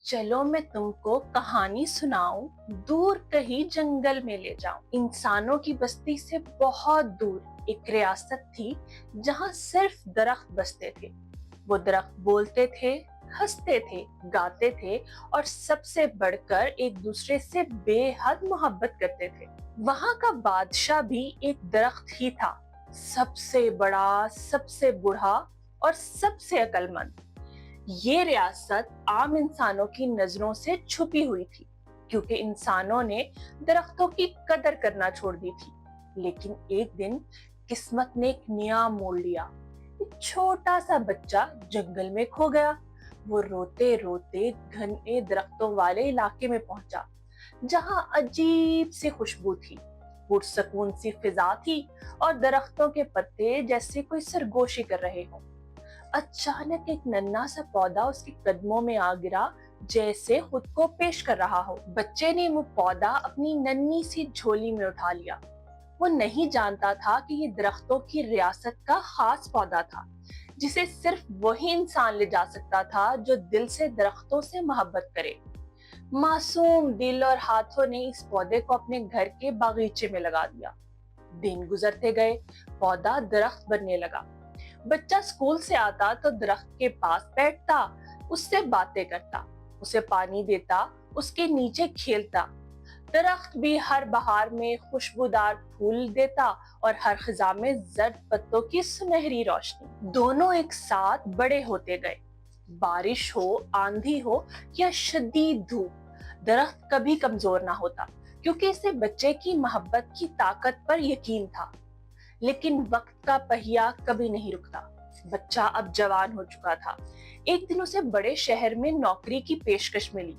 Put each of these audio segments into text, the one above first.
चलो मैं तुमको कहानी सुनाऊं, दूर कहीं जंगल में ले जाऊं। इंसानों की बस्ती से बहुत दूर एक रियासत थी जहां सिर्फ दरख्त बसते थे। वो दरख्त बोलते थे, हंसते थे, गाते थे और सबसे बढ़कर एक दूसरे से बेहद मोहब्बत करते थे। वहां का बादशाह भी एक दरख्त ही था, सबसे बड़ा, सबसे बूढ़ा और सबसे अक्लमंद। ये रियासत आम इंसानों की नजरों से छुपी हुई थी, क्योंकि इंसानों ने दरख्तों की कदर करना छोड़ दी थी। लेकिन एक दिन किस्मत ने एक नया मोड़ लिया। एक छोटा सा बच्चा जंगल में खो गया। वो रोते रोते घने दरख्तों वाले इलाके में पहुंचा, जहां अजीब सी खुशबू थी, पुरसकून सी फिजा थी और दरख्तों के पत्ते जैसे कोई सरगोशी कर रहे हो। अचानक एक नन्हा सा पौधा उसके कदमों में आ गिरा, जैसे खुद को पेश कर रहा हो। बच्चे ने वो पौधा अपनी नन्ही सी झोली में उठा लिया। वो नहीं जानता था कि ये दरख्तों की रियासत का खास पौधा था, जिसे सिर्फ वही इंसान ले जा सकता था जो दिल से दरख्तों से मोहब्बत करे। मासूम दिल और हाथों ने इस पौधे को अपने घर के बागीचे में लगा दिया। दिन गुजरते गए, पौधा दरख्त बनने लगा। बच्चा स्कूल से आता तो दरख्त के पास बैठता, उससे बातें करता, उसे पानी देता, उसके नीचे खेलता। दरख्त भी हर बहार में खुशबूदार फूल देता और हर खिजा में जर्द पत्तों की सुनहरी रोशनी। दोनों एक साथ बड़े होते गए। बारिश हो, आंधी हो या शदीद धूप, दरख्त कभी कमजोर ना होता, क्योंकि इसे बच्चे की मोहब्बत की ताकत पर यकीन था। लेकिन वक्त का पहिया कभी नहीं रुकता। बच्चा अब जवान हो चुका था। एक दिन उसे बड़े शहर में नौकरी की पेशकश मिली।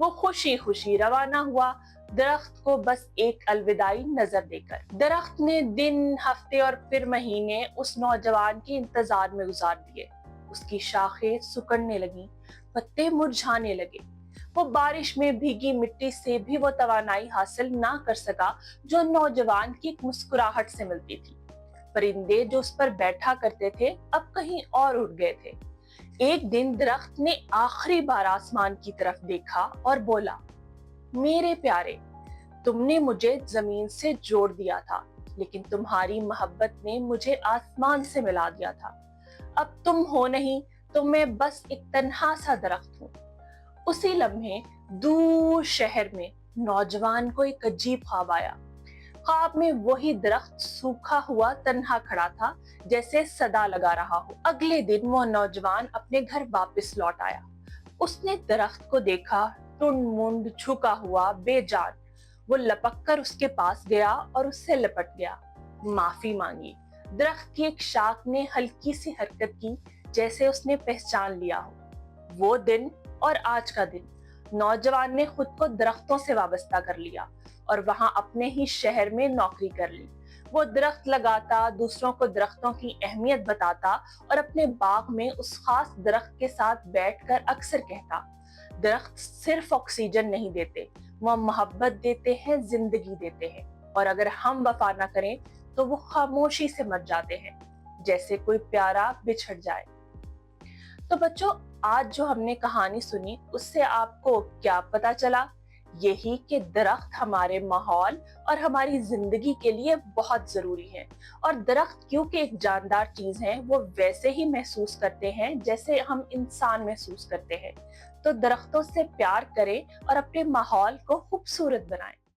वो खुशी खुशी रवाना हुआ, दरख्त को बस एक अलविदाई नजर देकर। दरख्त ने दिन, हफ्ते और फिर महीने उस नौजवान के इंतजार में गुजार दिए। उसकी शाखें सिकुड़ने लगी, पत्ते मुरझाने लगे। वो बारिश में भीगी मिट्टी से भी वो तवानाई हासिल ना कर सका जो नौजवान की एक मुस्कुराहट से मिलती थी। परिंदे जो उस पर बैठा करते थे अब कहीं और उड़ गए थे। एक दिन दरख्त ने आखिरी बार आसमान की तरफ देखा और बोला, मेरे प्यारे, तुमने मुझे जमीन से जोड़ दिया था, लेकिन तुम्हारी मोहब्बत ने मुझे आसमान से मिला दिया था। अब तुम हो नहीं तो मैं बस एक तन्हा सा दरख्त हूँ। उसी लम्हे दूर शहर में नौजवान को एक अजीब ख्वाब आया। ख्वाब में वही दरख्त सूखा हुआ तन्हा खड़ा था, जैसे सदा लगा रहा हो। अगले दिन वो नौजवान अपने घर वापस लौट आया। उसने दरख्त को देखा, टुंड मुंड, झुका हुआ, बेजान। वो लपक कर उसके पास गया और उससे लिपट गया, माफी मांगी। दरख्त की एक शाख ने हल्की सी हरकत की, जैसे उसने पहचान लिया हो। वो दिन और आज का दिन, नौजवान ने खुद को दरख्तों से वाबस्ता कर लिया और वहां अपने ही शहर में नौकरी कर ली। वो दरख्त लगाता, दूसरों को दरख्तों की अहमियत बताता और अपने बाग में उस खास दरख्त के साथ बैठकर अक्सर कहता, दरख्त सिर्फ ऑक्सीजन नहीं देते, वो मोहब्बत देते हैं, जिंदगी देते हैं, और अगर हम वफा ना करें तो वो खामोशी से मर जाते हैं, जैसे कोई प्यारा बिछड़ जाए। तो बच्चों, आज जो हमने कहानी सुनी उससे आपको क्या पता चला? यही कि दरख्त हमारे माहौल और हमारी जिंदगी के लिए बहुत जरूरी है। और दरख्त क्योंकि एक जानदार चीज है, वो वैसे ही महसूस करते हैं जैसे हम इंसान महसूस करते हैं। तो दरख्तों से प्यार करें और अपने माहौल को खूबसूरत बनाएं।